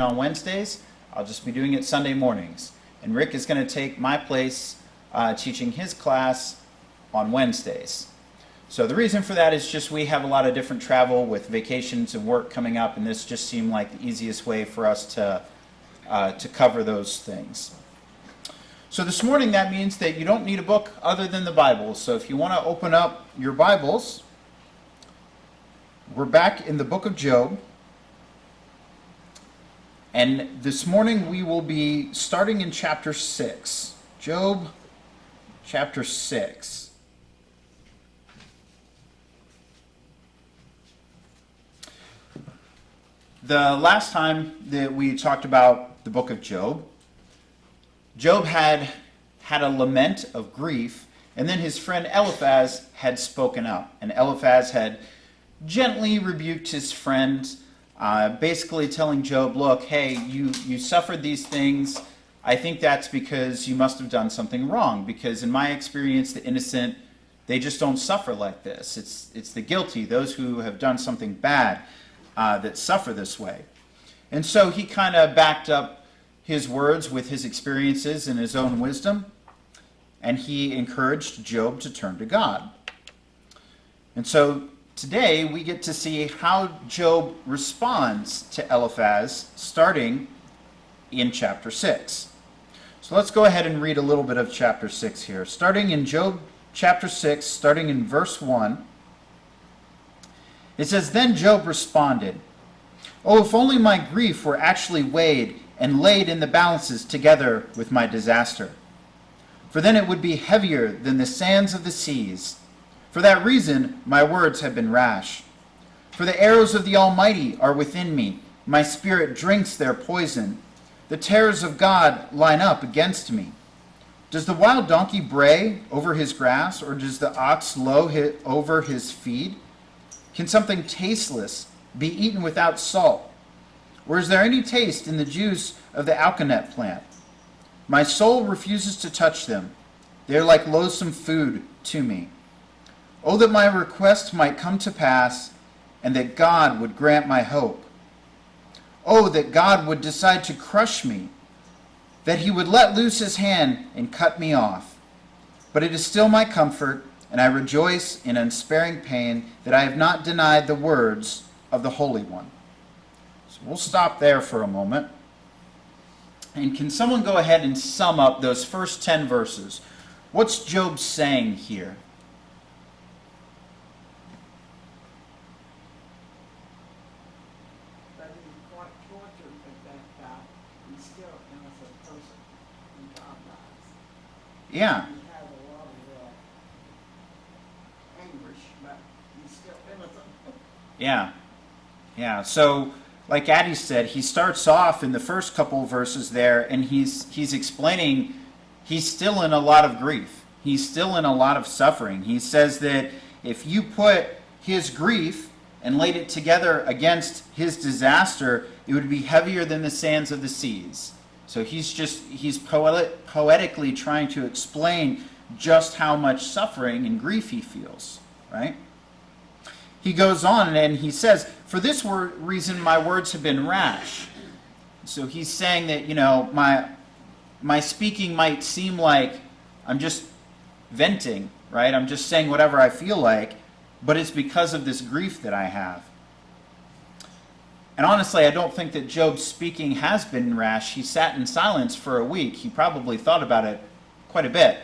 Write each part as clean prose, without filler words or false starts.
on Wednesdays. I'll just be doing it Sunday mornings. And Rick is going to take my place teaching his class on Wednesdays. So the reason for that is just we have a lot of different travel with vacations and work coming up, and this just seemed like the easiest way for us to cover those things. So this morning that means that you don't need a book other than the Bible. So if you want to open up your Bibles, we're back in the book of Job. And this morning we will be starting in chapter 6. Job chapter 6. The last time that we talked about the book of Job, Job had a lament of grief, and then his friend Eliphaz had spoken up. And Eliphaz had gently rebuked his friend, basically telling Job, look, hey, you suffered these things. I think that's because you must have done something wrong, because in my experience, the innocent, they just don't suffer like this. It's the guilty, those who have done something bad, that suffer this way. And so he kind of backed up his words with his experiences and his own wisdom, and he encouraged Job to turn to God. And so today we get to see how Job responds to Eliphaz, starting in chapter 6. So let's go ahead and read a little bit of chapter 6 here. Starting in Job chapter 6, starting in verse 1, it says, Then Job responded, Oh, if only my grief were actually weighed and laid in the balances together with my disaster. For then it would be heavier than the sands of the seas. For that reason my words have been rash. For the arrows of the Almighty are within me. My spirit drinks their poison. The terrors of God line up against me. Does the wild donkey bray over his grass, or does the ox low over his feed? Can something tasteless be eaten without salt? Or is there any taste in the juice of the alkanet plant? My soul refuses to touch them. They are like loathsome food to me. Oh, that my request might come to pass, and that God would grant my hope. Oh, that God would decide to crush me, that he would let loose his hand and cut me off. But it is still my comfort, and I rejoice in unsparing pain, that I have not denied the words of the Holy One. So we'll stop there for a moment. And can someone go ahead and sum up those first 10 verses? What's Job saying here? That he's quite tortured at that time. He's still an innocent person in God's eyes. Yeah. He has a lot of anguish, but he's still innocent. Yeah. Yeah. So, like Addie said, he starts off in the first couple of verses there, and he's explaining he's still in a lot of grief. He's still in a lot of suffering. He says that if you put his grief and laid it together against his disaster, it would be heavier than the sands of the seas. So he's poetically trying to explain just how much suffering and grief he feels, right? He goes on and he says, for this reason my words have been rash. So he's saying that, my speaking might seem like I'm just venting, right? I'm just saying whatever I feel like, but it's because of this grief that I have. And honestly, I don't think that Job's speaking has been rash. He sat in silence for a week. He probably thought about it quite a bit,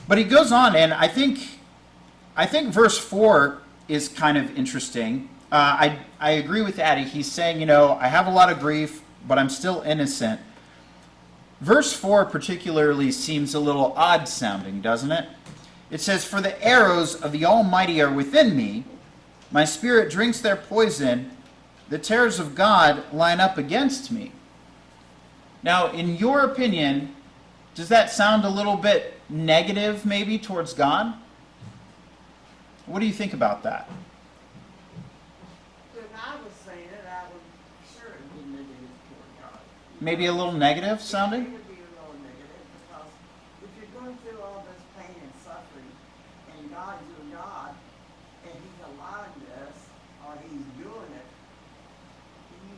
But he goes on, and I think verse 4 is kind of interesting. I agree with Addie. He's saying, I have a lot of grief, but I'm still innocent. Verse 4 particularly seems a little odd sounding, doesn't it? It says, For the arrows of the Almighty are within me. My spirit drinks their poison. The terrors of God line up against me. Now, in your opinion, does that sound a little bit negative maybe towards God? What do you think about that? When I was saying it, I would sure it would be negative toward God. Maybe a little negative It sounding? would be a little negative because if you're going through all this pain and suffering, and God is your God, and he's allowing this, or he's doing it, he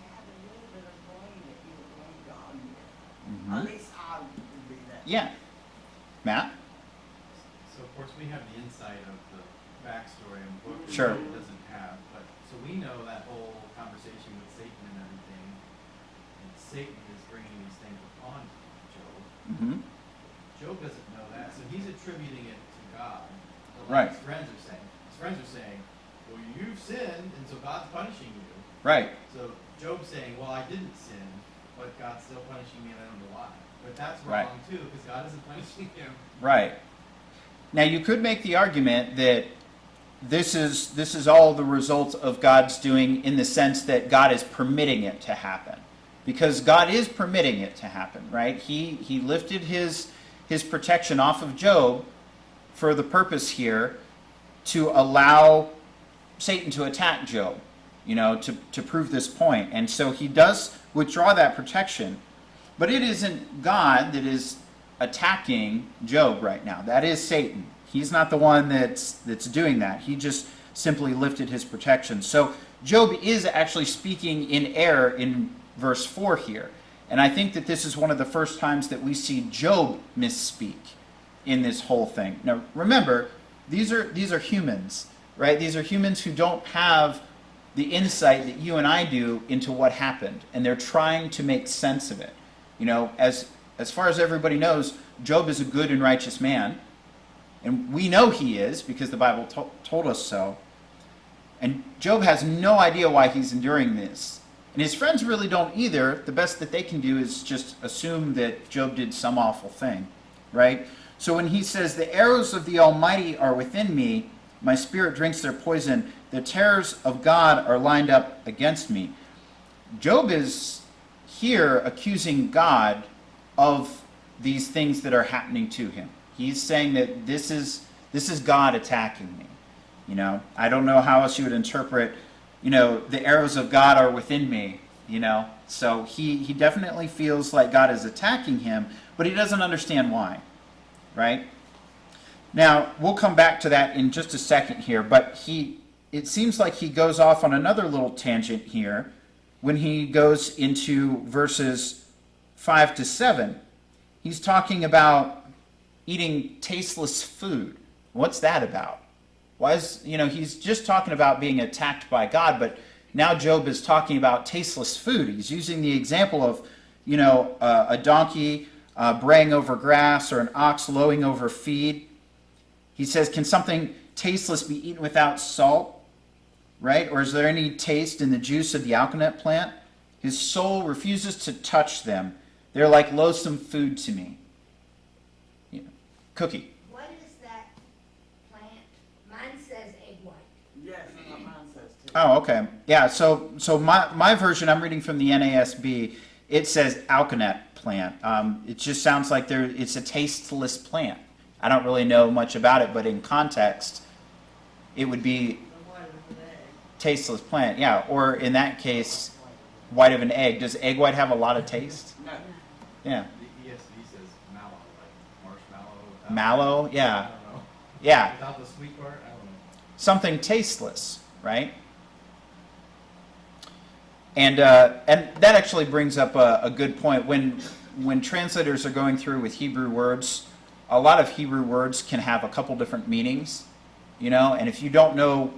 Yeah. Matt? So of course we have the insight of the backstory and book that Sure. Job doesn't have, but so we know that whole conversation with Satan and everything, and Satan is bringing these things upon Job. Mm-hmm. Job doesn't know that, so he's attributing it to God. But Right. his friends are saying. His friends are saying, well, you've sinned, and so God's punishing you. Right. So Job's saying, well, I didn't sin, but God's still punishing me, and I don't know why. But that's Right. wrong too, because God isn't punishing him. Right. Now you could make the argument that this is all the result of God's doing, in the sense that God is permitting it to happen. Because God is permitting it to happen, right? He lifted his protection off of Job for the purpose here to allow Satan to attack Job, to prove this point. And so he does withdraw that protection. But it isn't God that is attacking Job right now. That is Satan. He's not the one that's doing that. He just simply lifted his protection. So Job is actually speaking in error in verse 4 here. And I think that this is one of the first times that we see Job misspeak in this whole thing. Now remember, these are humans, right? These are humans who don't have the insight that you and I do into what happened, and they're trying to make sense of it. As far as everybody knows, Job is a good and righteous man, and we know he is because the Bible told us so. And Job has no idea why he's enduring this. And his friends really don't either. The best that they can do is just assume that Job did some awful thing, right? So when he says, the arrows of the Almighty are within me, my spirit drinks their poison, the terrors of God are lined up against me. Job is here accusing God of these things that are happening to him. He's saying that this is God attacking me. I don't know how else you would interpret, the arrows of God are within me, So he definitely feels like God is attacking him, but he doesn't understand why, right? Now, we'll come back to that in just a second here, but it seems like he goes off on another little tangent here when he goes into verses 5 to 7. He's talking about eating tasteless food. What's that about? Why is, he's just talking about being attacked by God, but now Job is talking about tasteless food. He's using the example of, a donkey braying over grass or an ox lowing over feed. He says, can something tasteless be eaten without salt? Right? Or is there any taste in the juice of the alkanet plant? His soul refuses to touch them. They're like loathsome food to me. Cookie. What is that plant? Mine says egg white. Yes, that's what mine says too. Oh, okay. Yeah, so my version, I'm reading from the NASB, it says alkanet plant. It just sounds like it's a tasteless plant. I don't really know much about it, but in context, it would be The white of an egg. tasteless plant. Yeah, or in that case, white of an egg. Does egg white have a lot of taste? No. Yeah. The ESV says mallow, like marshmallow. Without, Mallow? I Yeah. don't know. Yeah. Without the sweet part, I don't know. Something tasteless, right? And that actually brings up a good point. When translators are going through with Hebrew words, a lot of Hebrew words can have a couple different meanings, and if you don't know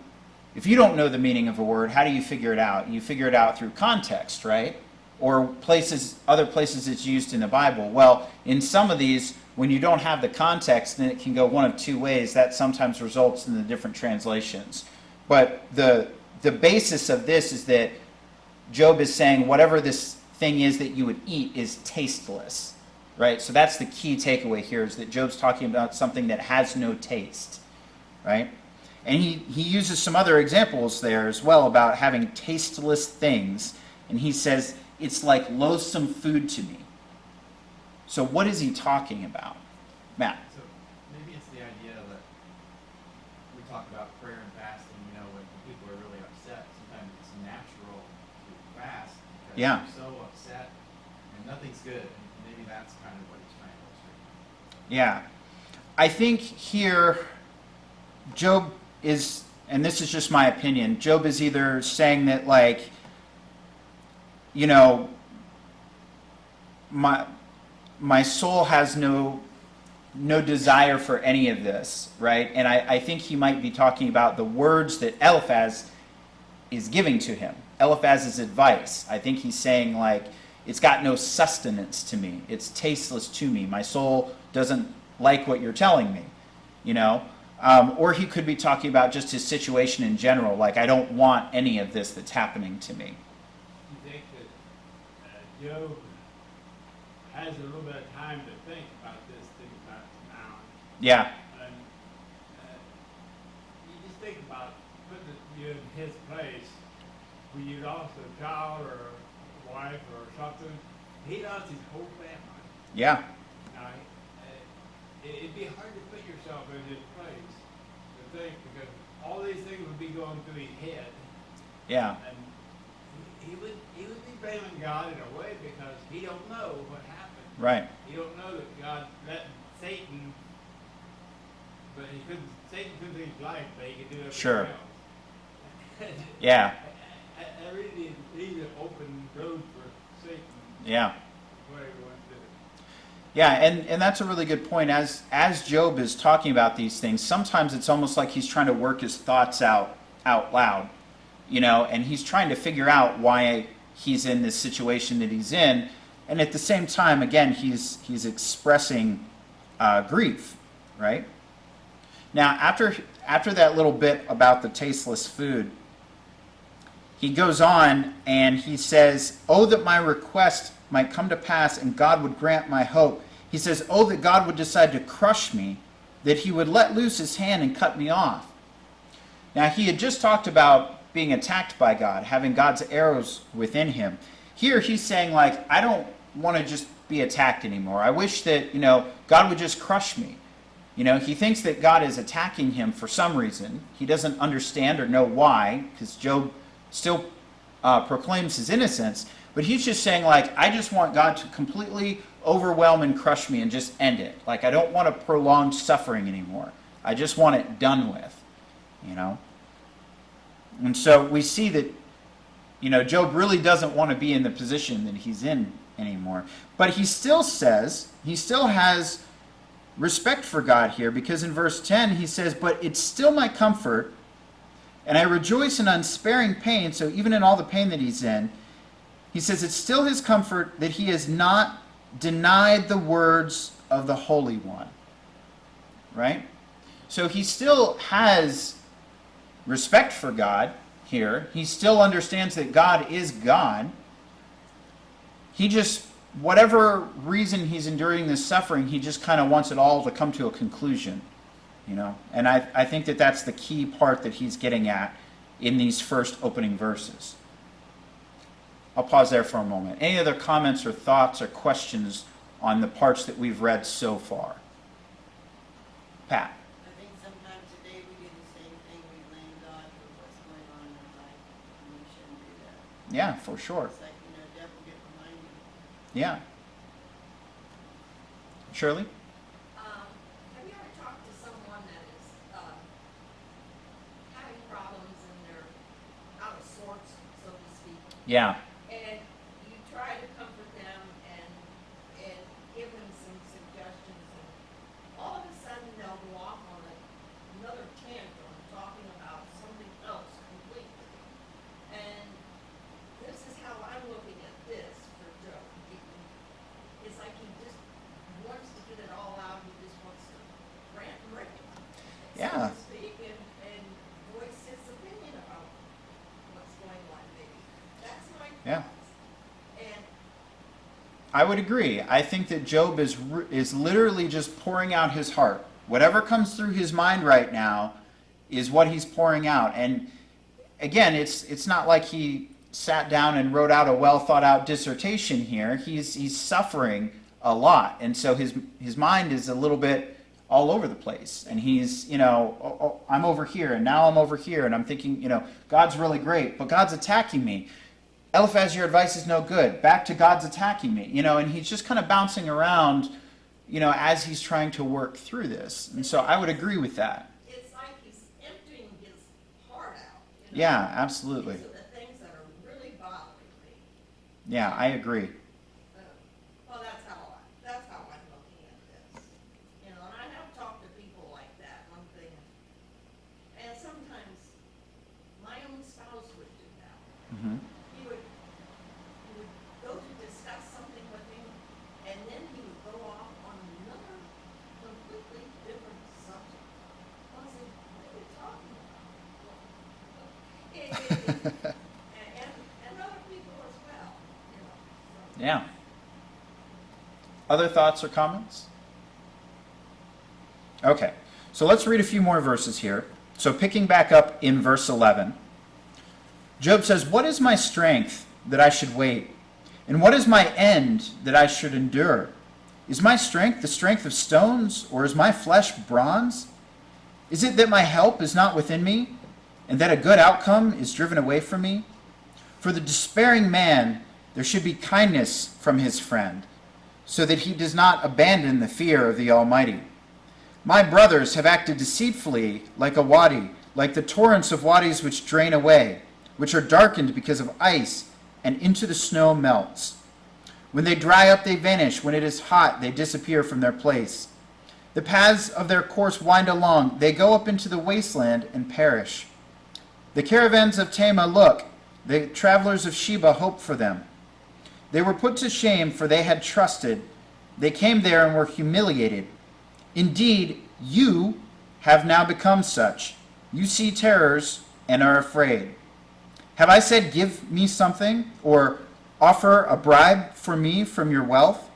the meaning of a word, how do you figure it out? You figure it out through context, right? Or other places it's used in the Bible. Well, in some of these, when you don't have the context, then it can go one of two ways. That sometimes results in the different translations. But the basis of this is that Job is saying whatever this thing is that you would eat is tasteless, right? So that's the key takeaway here, is that Job's talking about something that has no taste, right? And he uses some other examples there as well about having tasteless things. And he says, it's like loathsome food to me. So what is he talking about? Matt? So maybe it's the idea that we talk about prayer and fasting, when people are really upset. Sometimes it's natural to fast because Yeah. you're so upset and nothing's good. And maybe that's kind of what he's trying to illustrate. Yeah. I think here Job is, and this is just my opinion, Job is either saying that my soul has no desire for any of this, right? And I think he might be talking about the words that Eliphaz is giving to him. Eliphaz's advice. I think he's saying, like, it's got no sustenance to me. It's tasteless to me. My soul doesn't like what you're telling me, you know? Or he could be talking about just his situation in general, like, I don't want any of this that's happening to me. You think that Job has a little bit of time to think about this, think about it now. Yeah, And you just think about putting you in his place, when you lost a child or a wife or something. He lost his whole family. yeah, Now, it'd be hard to put yourself in his place to think, because all these things would be going through his head, yeah, and he would be blaming God in a way, because he don't know what happened. right, You don't know that God let Satan, but Satan couldn't take his life, but he could do everything Sure. else. yeah, I really leave an open road for Satan, yeah. whatever he wants to do. Yeah, and that's a really good point. As Job is talking about these things, sometimes it's almost like he's trying to work his thoughts out loud, you know, and he's trying to figure out why he's in this situation that he's in, and at the same time, again, he's expressing grief, right? Now, after that little bit about the tasteless food, he goes on and he says, "Oh, that my request might come to pass and God would grant my hope." He says, "Oh, that God would decide to crush me, that he would let loose his hand and cut me off." Now, he had just talked about being attacked by God, having God's arrows within him. Here he's saying, like, I don't want to just be attacked anymore. I wish that, God would just crush me. He thinks that God is attacking him for some reason. He doesn't understand or know why, because Job still proclaims his innocence, but he's just saying, like, I just want God to completely overwhelm and crush me and just end it. Like, I don't want a prolonged suffering anymore. I just want it done with, And so we see that, Job really doesn't want to be in the position that he's in anymore. But he still has respect for God here, because in verse 10 he says, "But it's still my comfort, and I rejoice in unsparing pain." So even in all the pain that he's in, he says it's still his comfort that he has not denied the words of the Holy One. Right? So he still has respect for God here. He still understands that God is God. He just, whatever reason he's enduring this suffering, he just kind of wants it all to come to a conclusion. And I think that that's the key part that he's getting at in these first opening verses. I'll pause there for a moment. Any other comments or thoughts or questions on the parts that we've read so far? Pat? I think sometimes today we do the same thing, we blame God for what's going on in our life, and we shouldn't do that. Yeah, for sure. It's like, devil get behind you. Yeah. Shirley? Have you ever talked to someone that is having problems and they're out of sorts, so to speak, Yeah. and you try to comfort them and give them some suggestions, and all of a sudden they'll go off on another tantrum talking about something else completely. And this is how I'm looking at this for Joe. It's like he just wants to get it all out. He just wants to rant and rave, Yeah. so to speak, and voice his opinion about what's going on. Maybe that's my Yeah. thoughts. And I would agree. I think that Job is literally just pouring out his heart. Whatever comes through his mind right now is what he's pouring out. And again, it's not like he sat down and wrote out a well thought out dissertation here. He's suffering a lot, and so his mind is a little bit all over the place. And he's I'm over here, and now I'm over here, and I'm thinking God's really great, but God's attacking me. Eliphaz, your advice is no good. Back to God's attacking me. And he's just kind of bouncing around, as he's trying to work through this. And so I would agree with that. it's like he's emptying his heart out. Yeah, absolutely. These are the things that are really bothering me. Yeah, I agree. Well, that's how Yeah. Other thoughts or comments? Okay, so let's read a few more verses here. So picking back up in verse 11, Job says, "What is my strength that I should wait? And what is my end that I should endure? Is my strength the strength of stones, or is my flesh bronze? Is it that my help is not within me, and that a good outcome is driven away from me? For the despairing man, there should be kindness from his friend, so that he does not abandon the fear of the Almighty. My brothers have acted deceitfully like a wadi, like the torrents of wadis which drain away, which are darkened because of ice, and into the snow melts. When they dry up, they vanish. When it is hot, they disappear from their place. The paths of their course wind along. They go up into the wasteland and perish. The caravans of Tema look. The travelers of Sheba hope for them. They were put to shame, for they had trusted. They came there and were humiliated. Indeed, you have now become such. You see terrors and are afraid. Have I said, 'Give me something,' or 'Offer a bribe for me from your wealth,'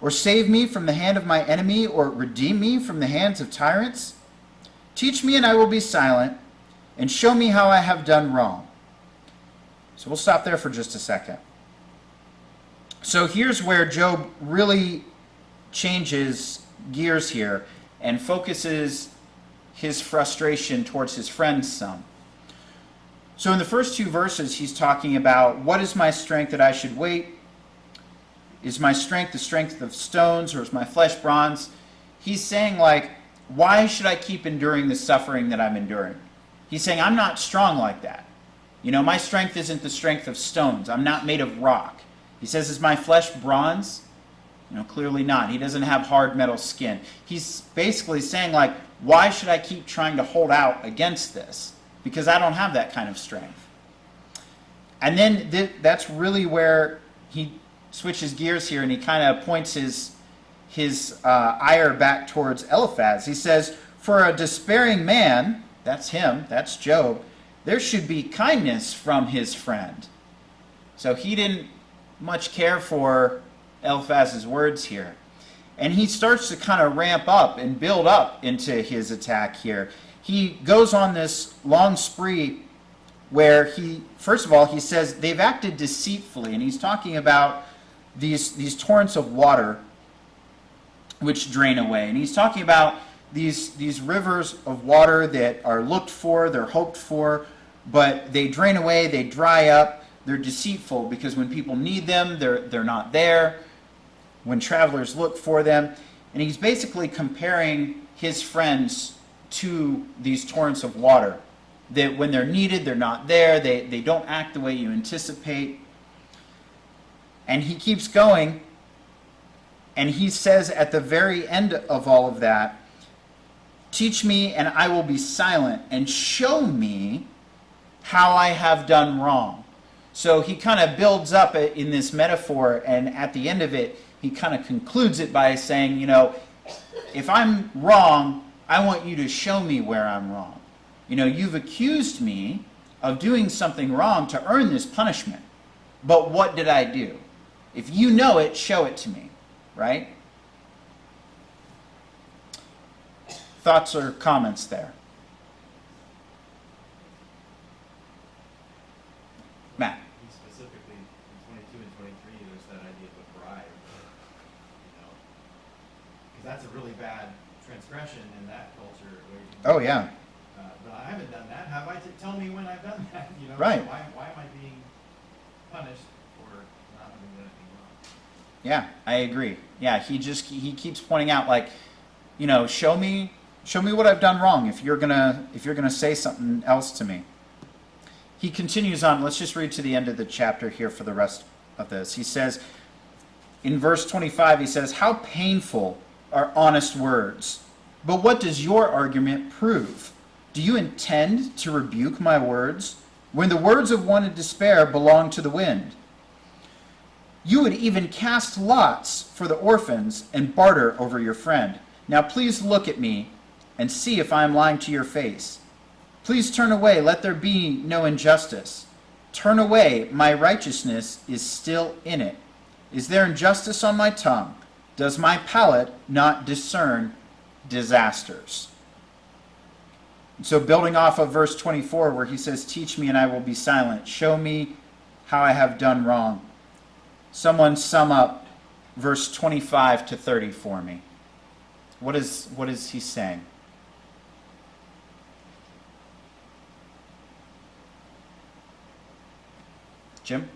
or 'Save me from the hand of my enemy,' or 'Redeem me from the hands of tyrants'? Teach me and I will be silent, and show me how I have done wrong." So we'll stop there for just a second. So here's where Job really changes gears here and focuses his frustration towards his friends some. So in the first two verses, he's talking about, what is my strength that I should wait? Is my strength the strength of stones, or is my flesh bronze? He's saying, like, why should I keep enduring the suffering that I'm enduring? He's saying, I'm not strong like that. You know, my strength isn't the strength of stones. I'm not made of rock. He says, is my flesh bronze? You know, clearly not. He doesn't have hard metal skin. He's basically saying, like, why should I keep trying to hold out against this? Because I don't have that kind of strength. And then that's really where he switches gears here, and he kind of points his ire back towards Eliphaz. He says, for a despairing man, that's him, that's Job, there should be kindness from his friend. So he didn't much care for Eliphaz's words here. And he starts to kind of ramp up and build up into his attack here. He goes on this long spree where first of all, he says they've acted deceitfully, and he's talking about these torrents of water which drain away. And he's talking about these rivers of water that are looked for, they're hoped for, but they drain away, they dry up, they're deceitful, because when people need them, they're not there. When travelers look for them. And he's basically comparing his friends to these torrents of water, that when they're needed, they're not there, they don't act the way you anticipate. And he keeps going, and he says at the very end of all of that, teach me and I will be silent, and show me how I have done wrong. So he kind of builds up in this metaphor, and at the end of it, he kind of concludes it by saying, you know, if I'm wrong, I want you to show me where I'm wrong. You know, you've accused me of doing something wrong to earn this punishment. But what did I do? If you know it, show it to me, right? Thoughts or comments there? Matt? Specifically, in 22 and 23, there's that idea of a bribe. You know, because that's a really bad transgression in that culture. Where you can Oh, yeah. But I haven't done that. Have I? Tell me when I've done that. You know, Right. So why am I being punished for not having done anything wrong? Yeah, I agree. Yeah, he keeps pointing out, like, you know, show me what I've done wrong if you're gonna say something else to me. He continues on. Let's just read to the end of the chapter here for the rest of this. He says, in verse 25, he says, how painful are honest words, but what does your argument prove? Do you intend to rebuke my words, when the words of one in despair belong to the wind? You would even cast lots for the orphans and barter over your friend. Now please look at me and see if I am lying to your face. Please turn away, let there be no injustice. Turn away, my righteousness is still in it. Is there injustice on my tongue? Does my palate not discern disasters? So building off of verse 24 where he says, teach me and I will be silent. Show me how I have done wrong. Someone sum up verse 25 to 30 for me. What is he saying? Jim? You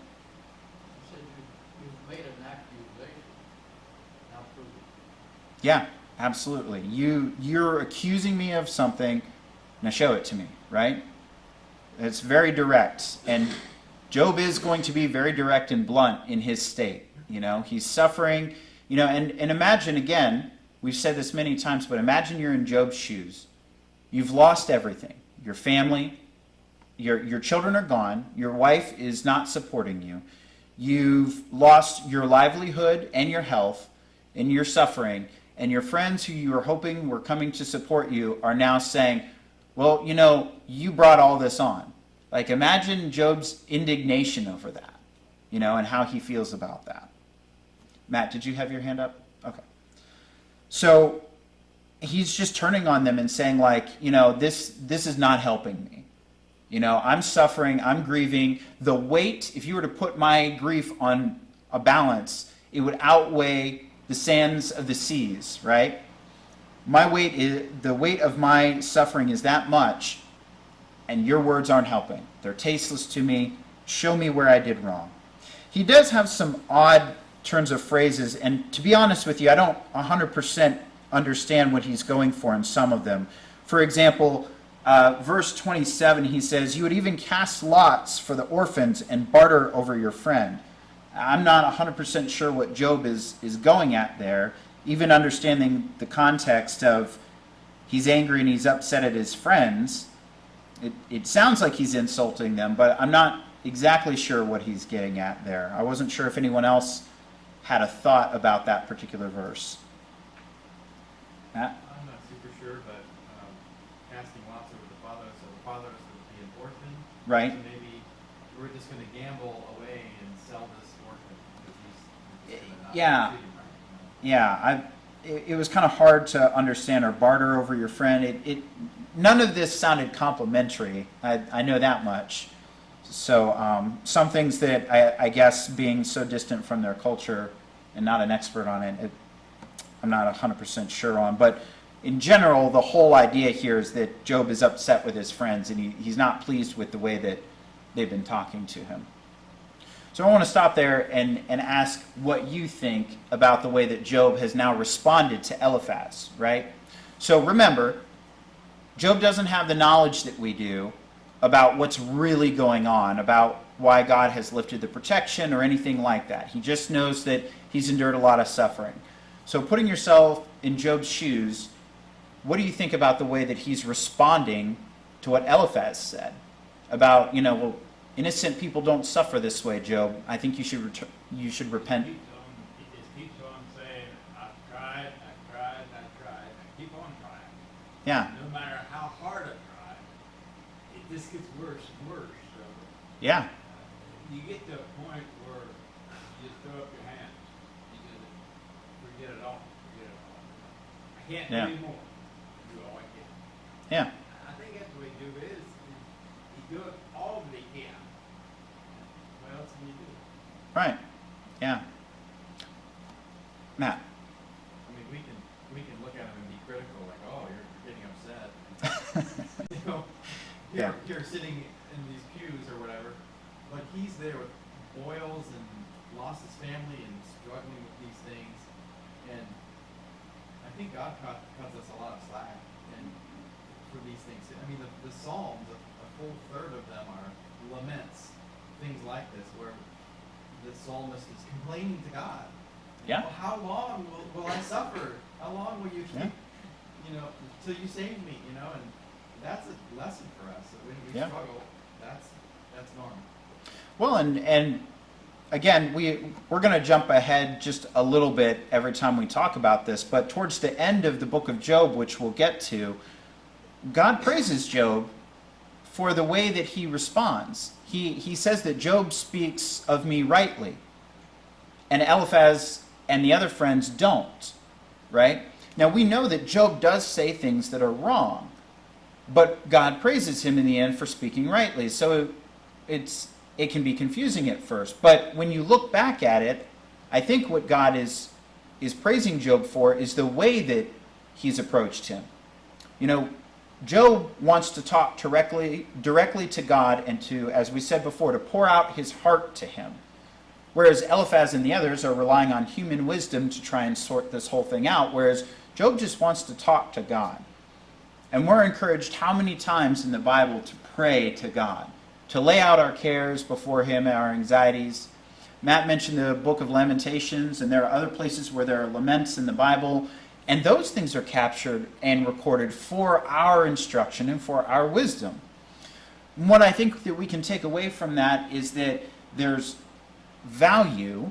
said you've made an accusation. Now prove it. Yeah, absolutely. You're accusing me of something. Now show it to me, right? It's very direct. And Job is going to be very direct and blunt in his state. He's suffering. And imagine, again, we've said this many times, but imagine you're in Job's shoes. You've lost everything. Your family, your children are gone. Your wife is not supporting you. You've lost your livelihood and your health, and you're suffering. And your friends who you were hoping were coming to support you are now saying, well, you brought all this on. Like, imagine Job's indignation over that, and how he feels about that. Matt, did you have your hand up? Okay. So he's just turning on them and saying, like, this is not helping me. I'm suffering, I'm grieving. The weight, if you were to put my grief on a balance, it would outweigh the sands of the seas, right? The weight of my suffering is that much, and your words aren't helping. They're tasteless to me. Show me where I did wrong. He does have some odd turns of phrases, and to be honest with you, I don't 100% understand what he's going for in some of them. For example, verse 27, he says, you would even cast lots for the orphans and barter over your friend. I'm not 100% sure what Job is going at there, even understanding the context of he's angry and he's upset at his friends. It sounds like he's insulting them, but I'm not exactly sure what he's getting at there. I wasn't sure if anyone else had a thought about that particular verse. Matt? I'm not super sure, but casting lots over the fathers, so the fathers would be an orphan. Right. So maybe we're just going to gamble away and sell this orphan because he's just gonna not Yeah. treat him right, Yeah, it was kind of hard to understand, or barter over your friend. None of this sounded complimentary. I know that much. So some things that I guess being so distant from their culture and not an expert on it, I'm not 100% sure on. But in general, the whole idea here is that Job is upset with his friends and he's not pleased with the way that they've been talking to him. So I want to stop there and ask what you think about the way that Job has now responded to Eliphaz, right? So remember, Job doesn't have the knowledge that we do about what's really going on, about why God has lifted the protection or anything like that. He just knows that he's endured a lot of suffering. So putting yourself in Job's shoes, what do you think about the way that he's responding to what Eliphaz said? About, well, innocent people don't suffer this way, Job. I think you should repent. He just keeps on saying, I've tried, I keep on trying. Yeah, No matter how hard I try, it just gets worse and worse. So yeah, you get to a point where you just throw up your hands. You just forget it all. I can't do Yeah. any more. Do all I can. yeah, I think that's the way Job is. He does all that he can. What else can you do? right, yeah. Matt? I mean, we can look at him and be critical, like, oh, you're getting upset. Yeah. You're sitting in these pews or whatever, but he's there with boils and lost his family and struggling with these things, and I think God cuts us a lot of slack and for these things. I mean, the Psalms, a full third of them are laments, things like this, where the psalmist is complaining to God. Yeah. Well, how long will I suffer? How long will you keep, Yeah. till you save me, and that's a lesson for us. That when we Yeah. struggle, that's normal. Well, and again, we're going to jump ahead just a little bit every time we talk about this, but towards the end of the book of Job, which we'll get to, God praises Job for the way that he responds. He says that Job speaks of me rightly. and Eliphaz and the other friends don't, right? Now we know that Job does say things that are wrong, but God praises him in the end for speaking rightly. So it can be confusing at first. But when you look back at it, I think what God is praising Job for is the way that he's approached him. You know, Job wants to talk directly to God and to, as we said before, to pour out his heart to him. Whereas Eliphaz and the others are relying on human wisdom to try and sort this whole thing out, whereas Job just wants to talk to God. And we're encouraged how many times in the Bible to pray to God, to lay out our cares before him, our anxieties. Matt mentioned the book of Lamentations, and there are other places where there are laments in the Bible, and those things are captured and recorded for our instruction and for our wisdom. And what I think that we can take away from that is that there's value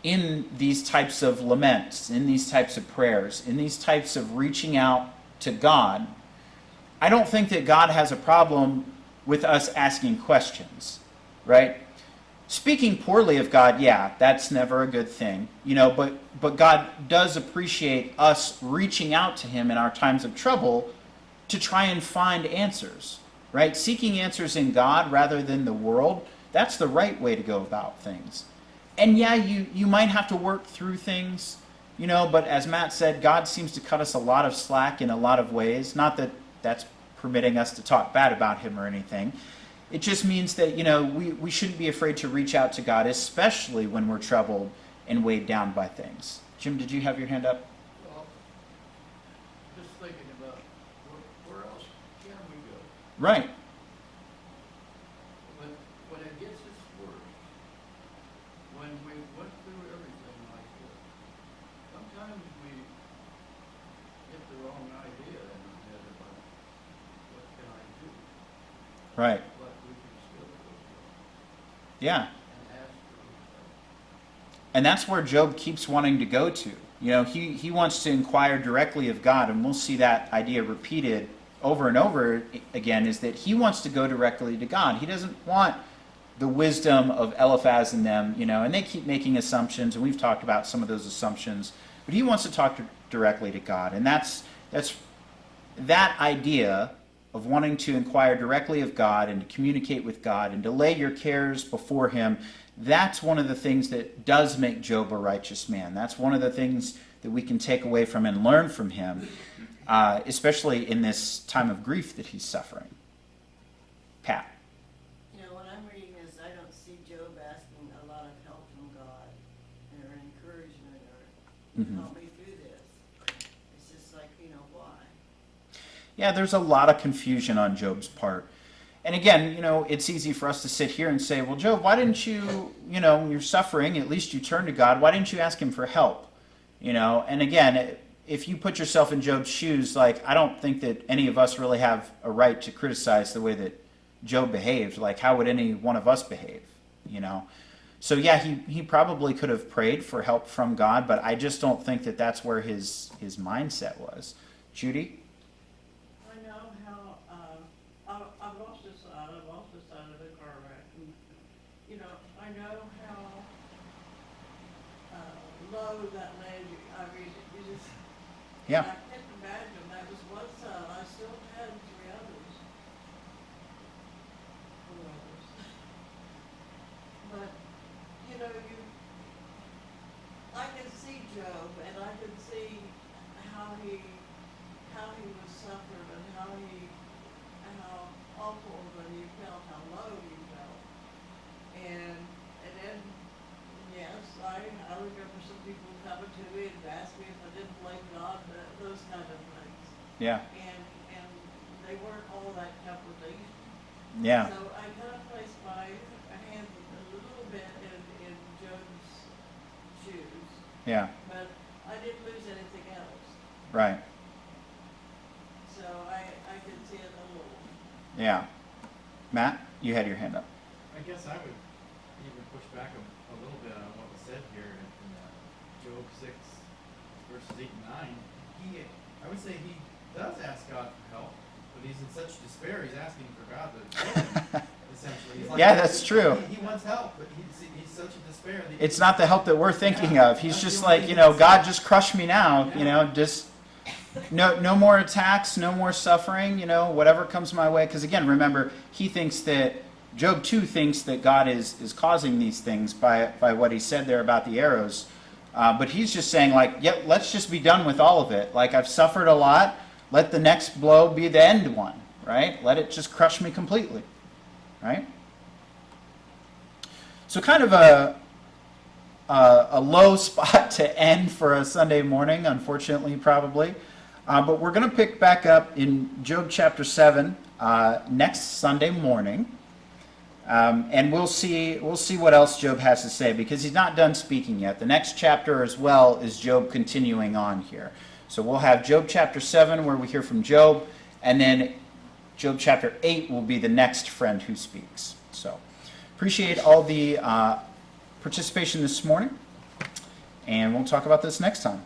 in these types of laments, in these types of prayers, in these types of reaching out to God. I don't think that God has a problem with us asking questions, right? Speaking poorly of God, yeah, that's never a good thing, but God does appreciate us reaching out to him in our times of trouble to try and find answers, right? Seeking answers in God rather than the world, that's the right way to go about things. And yeah, you might have to work through things, but as Matt said, God seems to cut us a lot of slack in a lot of ways. Not that that's permitting us to talk bad about him or anything. It just means that, we shouldn't be afraid to reach out to God, especially when we're troubled and weighed down by things. Jim, did you have your hand up? Well, just thinking about where else can we go? Right. When it gets its worst, when we went through everything like this, sometimes we get the wrong idea in our head about what can I do? Right. But we can still go to God Yeah. and ask for his help. And that's where Job keeps wanting to go to. He wants to inquire directly of God, and we'll see that idea repeated over and over again, is that he wants to go directly to God. He doesn't want the wisdom of Eliphaz and them, and they keep making assumptions, and we've talked about some of those assumptions, but he wants to talk directly to God. And that's that idea of wanting to inquire directly of God and to communicate with God and to lay your cares before him. That's one of the things that does make Job a righteous man. That's one of the things that we can take away from and learn from him, especially in this time of grief that he's suffering. Pat. When I'm reading this, I don't see Job asking a lot of help from God or encouragement or help me through this. It's just like, why? Yeah, there's a lot of confusion on Job's part. And again, it's easy for us to sit here and say, well, Job, why didn't you, you're suffering, at least you turn to God. Why didn't you ask him for help? And again, if you put yourself in Job's shoes, I don't think that any of us really have a right to criticize the way that Job behaved. How would any one of us behave? So yeah, he probably could have prayed for help from God, but I just don't think that that's where his mindset was. Judy? I know how, I've lost a son in a car wreck, and, I know how, low that lady, you just. Yeah. I can't imagine, that was one son, I still had three others. Four others. But, I can see Job, and I can see how he was suffered and how awful that he felt, how low he felt. And then, yes, I remember some people coming to me and asking me if I didn't blame God, those kind of things. Yeah. And they weren't all that comforting. Yeah. So I kind of placed my hand a little bit in Job's shoes, Yeah. but I didn't lose anything else. Right. So I can see it a little. Yeah. Matt, you had your hand up. I guess I would even push back a little bit on what was said here in Job 6, verses 8 and 9. I would say he does ask God for help, but he's in such despair, he's asking for God to help him. essentially. He's like, Yeah, that's true. He wants help, but he's such a despair. That It's not the help that we're thinking of. He's just like, God, just crush me now. Just no more attacks, no more suffering, whatever comes my way. Because again, remember, he thinks that, Job too thinks that God is causing these things by what he said there about the arrows. But he's just saying, like, yep, let's just be done with all of it. Like, I've suffered a lot. Let the next blow be the end one, right? Let it just crush me completely, right? So kind of a low spot to end for a Sunday morning, unfortunately, probably. But we're going to pick back up in Job chapter 7 next Sunday morning. And we'll see what else Job has to say, because he's not done speaking yet. The next chapter as well is Job continuing on here. So we'll have Job chapter 7 where we hear from Job, and then Job chapter 8 will be the next friend who speaks. So appreciate all the participation this morning, and we'll talk about this next time.